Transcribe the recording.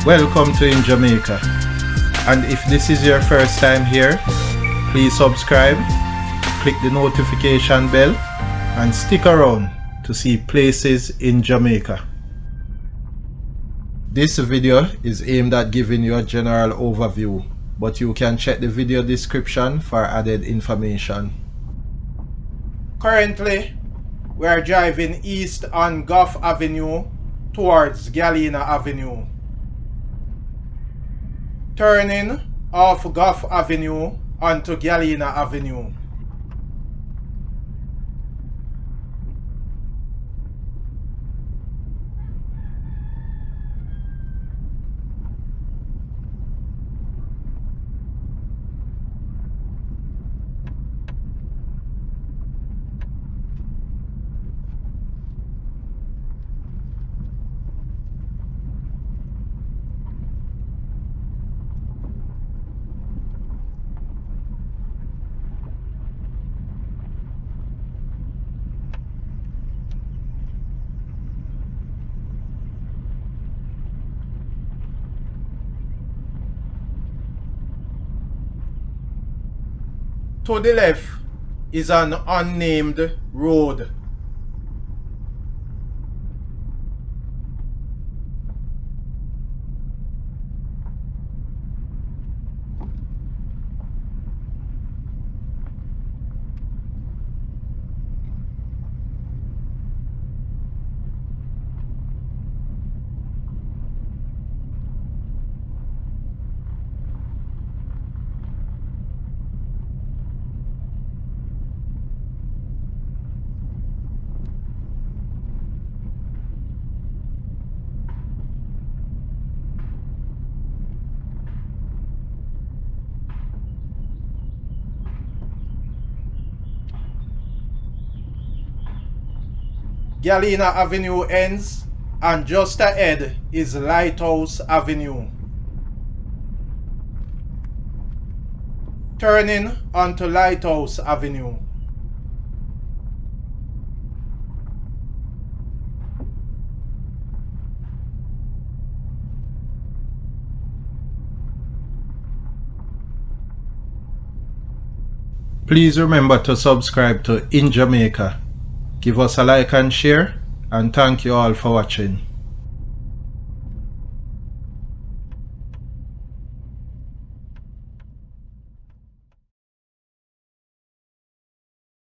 Welcome to InJamaica, and if this is your first time here, please subscribe, click the notification bell and stick around to see places in Jamaica. This video is aimed at giving you a general overview, but you can check the video description for added information. Currently, we are driving east on Goffe Avenue towards Galina Avenue. Turning off Goffe Avenue onto Galina Avenue. To the left is an unnamed road. Galina Avenue ends, and just ahead is Lighthouse Avenue. Turning onto Lighthouse Avenue. Please remember to subscribe to InJamaica. Give us a like and share, and thank you all for watching.